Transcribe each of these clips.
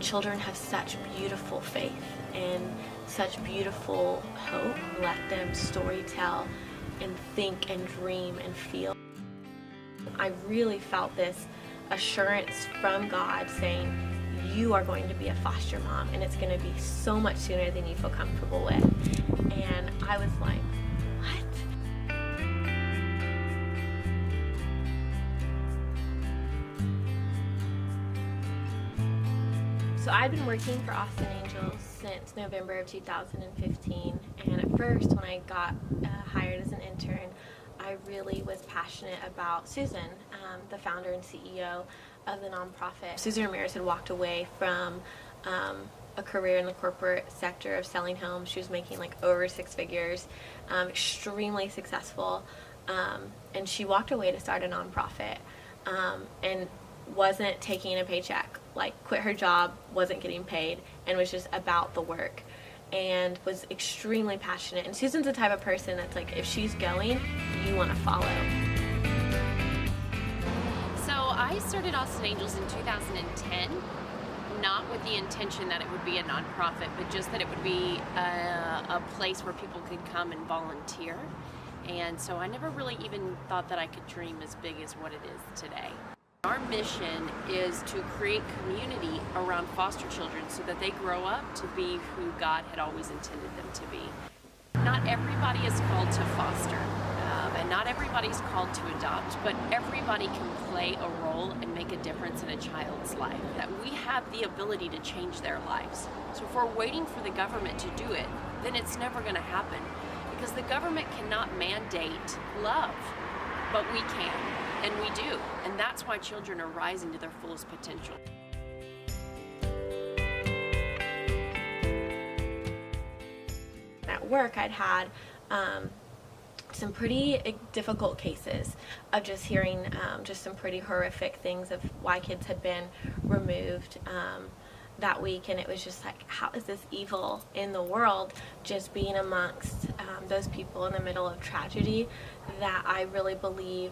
children have such beautiful faith and such beautiful hope. Let them story tell and think and dream and feel. I really felt this assurance from God saying, you are going to be a foster mom, and it's going to be so much sooner than you feel comfortable with. And I was like, what? So I've been working for Austin Angels since November of 2015, and at first when I got hired as an intern, I really was passionate about Susan, the founder and CEO of the nonprofit. Susan Ramirez had walked away from a career in the corporate sector of selling homes. She was making like over 6 figures, extremely successful, and she walked away to start a nonprofit and wasn't taking a paycheck, like quit her job, wasn't getting paid, and was just about the work and was extremely passionate. And Susan's the type of person that's like, if she's going, you want to follow. So I started Austin Angels in 2010, not with the intention that it would be a nonprofit, but just that it would be a place where people could come and volunteer. And so I never really even thought that I could dream as big as what it is today. Our mission is to create community around foster children so that they grow up to be who God had always intended them to be. Not everybody is called to foster, and not everybody's called to adopt, but everybody can play a role and make a difference in a child's life. That we have the ability to change their lives. So if we're waiting for the government to do it, then it's never going to happen, because the government cannot mandate love, but we can. And we do, and that's why children are rising to their fullest potential. At work, I'd had some pretty difficult cases of just hearing just some pretty horrific things of why kids had been removed that week, and it was just like, how is this evil in the world just being amongst those people in the middle of tragedy, that I really believe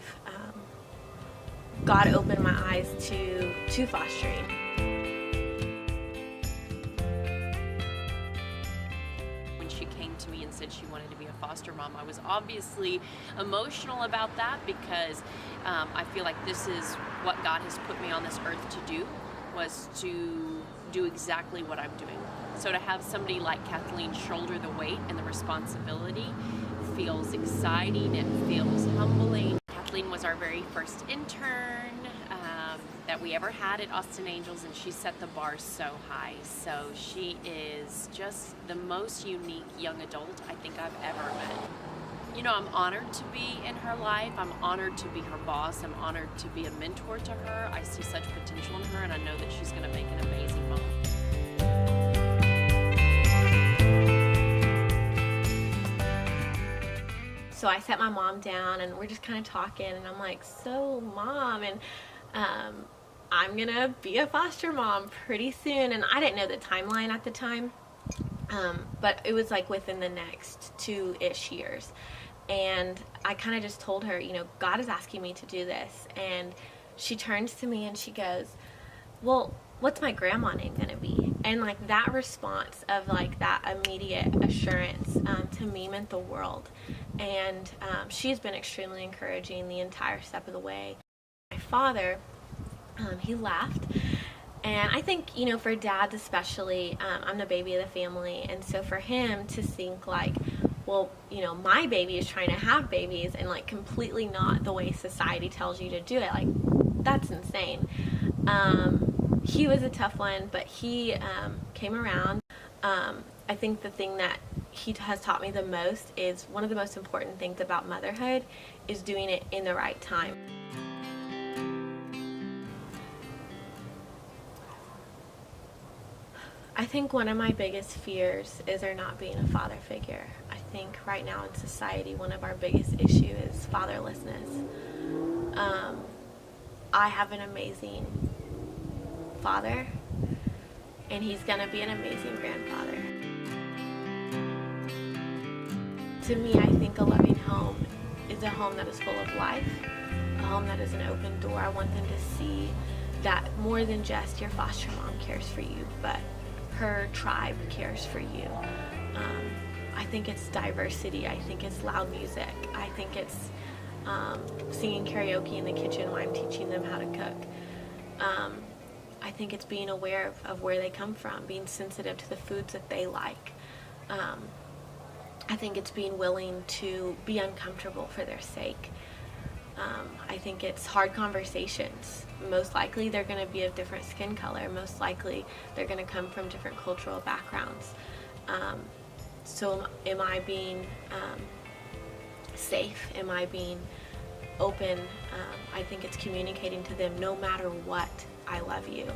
God opened my eyes to fostering. When she came to me and said she wanted to be a foster mom, I was obviously emotional about that, because I feel like this is what God has put me on this earth to do, was to do exactly what I'm doing. So to have somebody like Kathleen shoulder the weight and the responsibility feels exciting, it feels humbling. Kathleen was our very first intern that we ever had at Austin Angels, and she set the bar so high. So she is just the most unique young adult I think I've ever met. You know, I'm honored to be in her life. I'm honored to be her boss. I'm honored to be a mentor to her. I see such potential in her, and I know that she's going to make an amazing mom. So I sat my mom down, and we're just kind of talking, and I'm like, so Mom, and I'm gonna be a foster mom pretty soon. And I didn't know the timeline at the time, but it was like within the next 2-ish years. And I kind of just told her, you know, God is asking me to do this. And she turns to me and she goes, well, what's my grandma name gonna be? And like that response of like that immediate assurance to me meant the world. And she's been extremely encouraging the entire step of the way. My father, he laughed, and I think, you know, for dads especially, I'm the baby of the family, and so for him to think like, well, you know, my baby is trying to have babies and like completely not the way society tells you to do it, like that's insane. He was a tough one, but he came around. I think the thing that he has taught me the most is one of the most important things about motherhood is doing it in the right time. I think one of my biggest fears is there not being a father figure. I think right now in society, one of our biggest issues is fatherlessness. I have an amazing father, and he's gonna be an amazing grandfather. To me, I think a loving home is a home that is full of life, a home that is an open door. I want them to see that more than just your foster mom cares for you, but her tribe cares for you. I think it's diversity. I think it's loud music. I think it's singing karaoke in the kitchen while I'm teaching them how to cook. I think it's being aware of where they come from, being sensitive to the foods that they like. I think it's being willing to be uncomfortable for their sake. I think it's hard conversations. Most likely they're going to be of different skin color. Most likely they're going to come from different cultural backgrounds. So am I being safe? Am I being open? I think it's communicating to them, no matter what, I love you.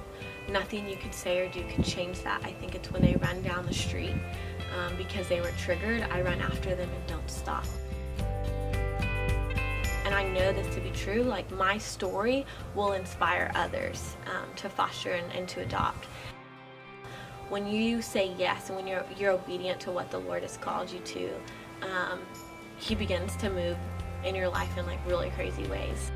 Nothing you could say or do could change that. I think it's when they run down the street because they were triggered, I run after them and don't stop. And I know this to be true. Like, my story will inspire others to foster and to adopt. When you say yes and when you're obedient to what the Lord has called you to, He begins to move in your life in like really crazy ways.